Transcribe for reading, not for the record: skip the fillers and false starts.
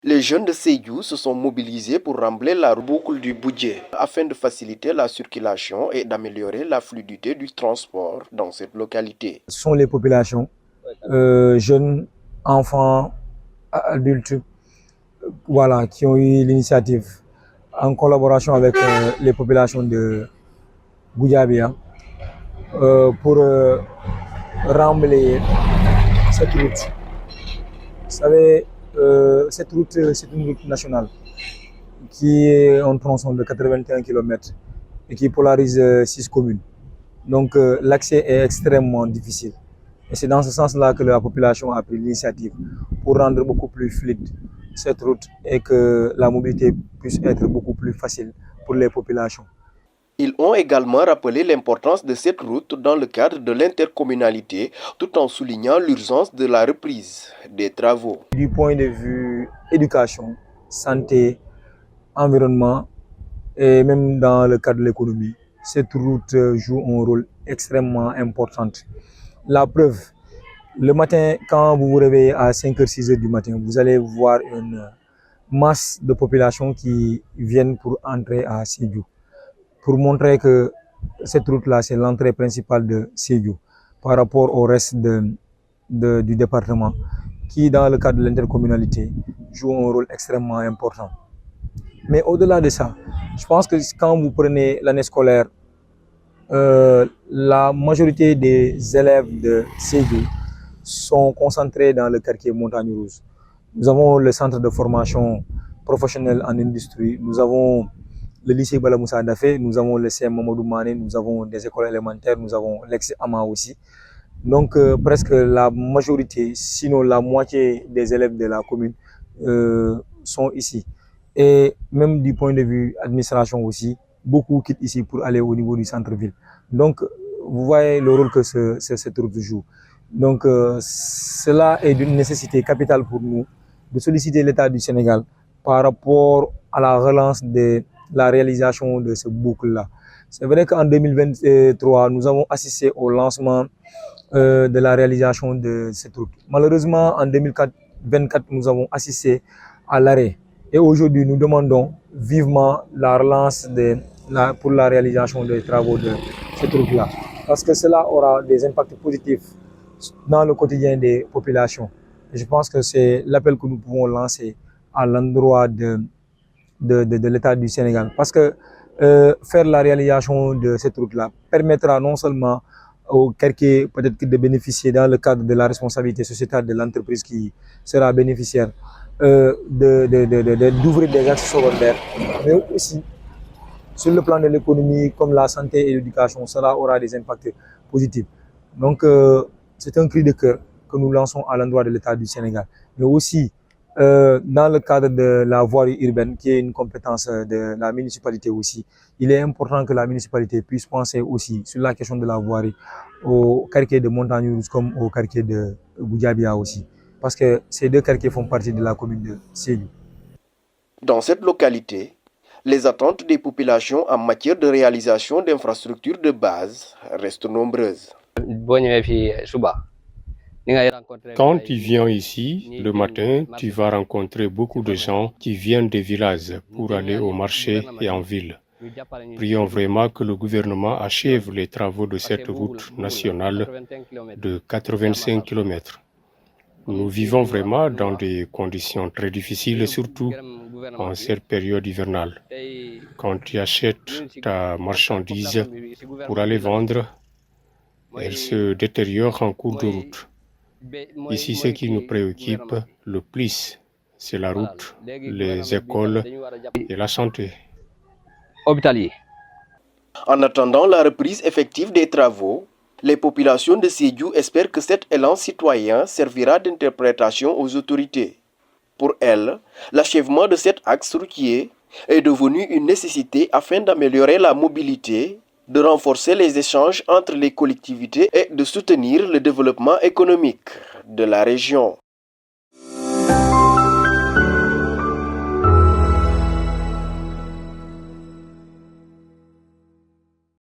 Les jeunes de Sédhiou se sont mobilisés pour rembler la boucle du budget afin de faciliter la circulation et d'améliorer la fluidité du transport dans cette localité. Ce sont les populations, jeunes, enfants, adultes, voilà, qui ont eu l'initiative en collaboration avec les populations de Goudiabia pour remblayer cette route. Vous savez, cette route, c'est une route nationale qui est en tronçon de 81 km et qui polarise 6 communes. Donc l'accès est extrêmement difficile. Et c'est dans ce sens-là que la population a pris l'initiative pour rendre beaucoup plus fluide cette route et que la mobilité puisse être beaucoup plus facile pour les populations. Ils ont également rappelé l'importance de cette route dans le cadre de l'intercommunalité, tout en soulignant l'urgence de la reprise des travaux. Du point de vue éducation, santé, environnement et même dans le cadre de l'économie, cette route joue un rôle extrêmement important. La preuve, le matin, quand vous vous réveillez à 5h, 6h du matin, vous allez voir une masse de population qui viennent pour entrer à Sédhiou, pour montrer que cette route-là, c'est l'entrée principale de Sédhiou par rapport au reste du département, qui, dans le cadre de l'intercommunalité, joue un rôle extrêmement important. Mais au-delà de ça, je pense que quand vous prenez l'année scolaire, la majorité des élèves de Sédhiou sont concentrés dans le quartier Montagne Rouge. Nous avons le centre de formation professionnelle en industrie, nous avons le lycée Bala Moussa Dafé, nous avons le CM Mamadou Mané, nous avons des écoles élémentaires, nous avons l'ex-AMA aussi. Donc presque la majorité, sinon la moitié des élèves de la commune sont ici. Et même du point de vue administration aussi, beaucoup quittent ici pour aller au niveau du centre-ville. Donc vous voyez le rôle que cette route joue. Donc cela est d'une nécessité capitale pour nous de solliciter l'État du Sénégal par rapport à la relance de la réalisation de ce boucle-là. C'est vrai qu'en 2023, nous avons assisté au lancement de la réalisation de cette route. Malheureusement, en 2024, nous avons assisté à l'arrêt. Et aujourd'hui, nous demandons vivement la relance pour la réalisation des travaux de cette route-là. Parce que cela aura des impacts positifs dans le quotidien des populations. Et je pense que c'est l'appel que nous pouvons lancer à l'endroit de l'État du Sénégal. Parce que faire la réalisation de cette route-là permettra non seulement au quartier peut-être de bénéficier dans le cadre de la responsabilité sociétale de l'entreprise qui sera bénéficiaire d'ouvrir des axes secondaires, mais aussi sur le plan de l'économie comme la santé et l'éducation, cela aura des impacts positifs. Donc c'est un cri de cœur que nous lançons à l'endroit de l'État du Sénégal, mais aussi dans le cadre de la voirie urbaine, qui est une compétence de la municipalité aussi, il est important que la municipalité puisse penser aussi sur la question de la voirie au quartier de Montagne Rouge comme au quartier de Goudiabia aussi, parce que ces deux quartiers font partie de la commune de Sédhiou. Dans cette localité, les attentes des populations en matière de réalisation d'infrastructures de base restent nombreuses. Quand tu viens ici, le matin, tu vas rencontrer beaucoup de gens qui viennent des villages pour aller au marché et en ville. Prions vraiment que le gouvernement achève les travaux de cette route nationale de 85 km. Nous vivons vraiment dans des conditions très difficiles, surtout en cette période hivernale. Quand tu achètes ta marchandise pour aller vendre, elle se détériore en cours de route. Ici, ce qui nous préoccupe le plus, c'est la route, les écoles et la santé. En attendant la reprise effective des travaux, les populations de Sédhiou espèrent que cet élan citoyen servira d'interprétation aux autorités. Pour elles, l'achèvement de cet axe routier est devenu une nécessité afin d'améliorer la mobilité, de renforcer les échanges entre les collectivités et de soutenir le développement économique de la région.